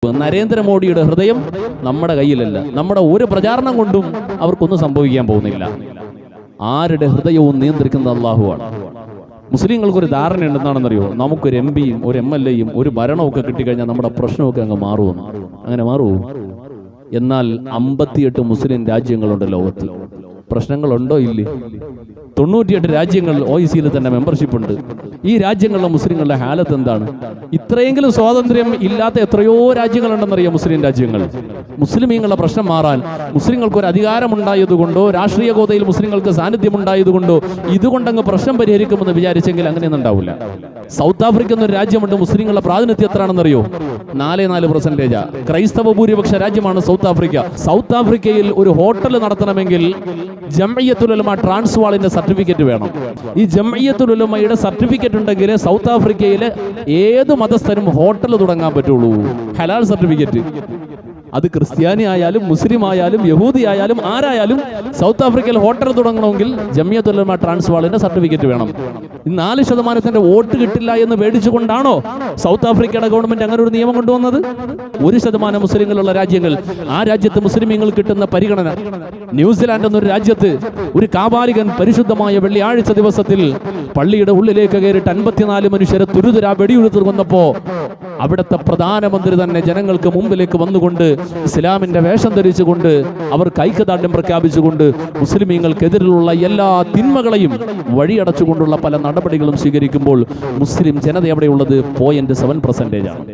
നരേന്ദ്രമോദിയുടെ ഹൃദയം നമ്മുടെ കയ്യിലല്ല. നമ്മുടെ ഒരു പ്രചാരണം കൊണ്ടും അവർക്കൊന്നും സംഭവിക്കാൻ പോകുന്നില്ല. ആരുടെ ഹൃദയവും നിയന്ത്രിക്കുന്നത് അള്ളാഹുവാണ്. മുസ്ലിങ്ങൾക്കൊരു ധാരണ ഉണ്ടെന്നാണെന്നറിയോ, നമുക്കൊരു MP യും ഒരു MLA യും ഒരു ഭരണമൊക്കെ കിട്ടിക്കഴിഞ്ഞാൽ നമ്മുടെ പ്രശ്നമൊക്കെ അങ്ങ് മാറുമെന്ന്. അങ്ങനെ മാറുമോ? എന്നാൽ 58 മുസ്ലിം രാജ്യങ്ങളുണ്ട് ലോകത്ത്. പ്രശ്നങ്ങളുണ്ടോ? ഇല്ലേ? 98 രാജ്യങ്ങൾ OIC-യിൽ തന്നെ മെമ്പർഷിപ്പ് ഉണ്ട്. ഈ രാജ്യങ്ങളിലെ മുസ്ലിങ്ങളുടെ ഹാലത്ത് എന്താണ്? ഇത്രയെങ്കിലും സ്വാതന്ത്ര്യം ഇല്ലാത്ത എത്രയോ രാജ്യങ്ങളുണ്ടെന്നറിയാം മുസ്ലിം രാജ്യങ്ങൾ. മുസ്ലിമീങ്ങളുടെ പ്രശ്നം മാറാൻ മുസ്ലിങ്ങൾക്ക് ഒരു അധികാരമുണ്ടായതുകൊണ്ടോ രാഷ്ട്രീയ ഗോതയിൽ മുസ്ലിങ്ങൾക്ക് സാന്നിധ്യം ഉണ്ടായതുകൊണ്ടോ ഇതുകൊണ്ടങ്ങ് പ്രശ്നം പരിഹരിക്കുമെന്ന് വിചാരിച്ചെങ്കിൽ അങ്ങനെയൊന്നും ഉണ്ടാവില്ല. സൗത്ത് ആഫ്രിക്ക എന്നൊരു രാജ്യമുണ്ട്. മുസ്ലിങ്ങളുടെ പ്രാതിനിധ്യം എത്രയാണെന്നറിയോ? 4% ക്രൈസ്തവ ഭൂരിപക്ഷ രാജ്യമാണ് സൗത്ത് ആഫ്രിക്ക. സൗത്ത് ആഫ്രിക്കയിൽ ഒരു ഹോട്ടൽ നടത്തണമെങ്കിൽ ജംഇയ്യത്തുൽ ഉലമ ട്രാൻസ്വാളിന്റെ സർട്ടിഫിക്കറ്റ് വേണം. ഈ ജംഇയ്യത്തുൽ ഉലമയുടെ സർട്ടിഫിക്കറ്റ് ഉണ്ടെങ്കിൽ സൗത്ത് ആഫ്രിക്കയിലെ ഏത് മതസ്ഥരും ഹോട്ടൽ തുടങ്ങാൻ പറ്റുള്ളൂ. ഹലാൽ സർട്ടിഫിക്കറ്റ്. അത് ക്രിസ്ത്യാനി ആയാലും മുസ്ലിം ആയാലും യഹൂദി ആയാലും ആരായാലും സൗത്ത് ആഫ്രിക്കയിൽ ഹോട്ടൽ തുടങ്ങണമെങ്കിൽ ജംഇയ്യത്തുൽ ഉലമ ട്രാൻസ്വാളിന്റെ സർട്ടിഫിക്കറ്റ് വേണം. 4% വോട്ട് കിട്ടില്ല എന്ന് പേടിച്ചുകൊണ്ടാണോ സൗത്ത് ആഫ്രിക്കയുടെ ഗവൺമെന്റ് അങ്ങനെ ഒരു നിയമം കൊണ്ടുവന്നത്? 1% മുസ്ലിങ്ങളുള്ള രാജ്യങ്ങൾ, ആ രാജ്യത്ത് മുസ്ലിമീങ്ങൾ കിട്ടുന്ന പരിഗണന. ന്യൂസിലാൻഡ് എന്നൊരു രാജ്യത്ത് ഒരു കാപാലികൻ പരിശുദ്ധമായ വെള്ളിയാഴ്ച ദിവസത്തിൽ പള്ളിയുടെ ഉള്ളിലേക്ക് കയറിയിട്ട് 54 മനുഷ്യരെ തുരുതുരാ വെടിയുതിർത്ത് കൊന്നപ്പോ അവിടുത്തെ പ്രധാനമന്ത്രി തന്നെ ജനങ്ങൾക്ക് മുമ്പിലേക്ക് വന്നുകൊണ്ട് ഇസ്ലാമിന്റെ വേഷം ധരിച്ചുകൊണ്ട് അവർക്ക് ഐക്യദാർഢ്യം പ്രഖ്യാപിച്ചുകൊണ്ട് മുസ്ലിമീങ്ങൾക്കെതിരെയുള്ള എല്ലാ തിന്മകളെയും വഴിയടച്ചുകൊണ്ടുള്ള പല നടപടികളും സ്വീകരിക്കുമ്പോൾ മുസ്ലിം ജനത എവിടെയുള്ളത്? 0.7% ആണ്.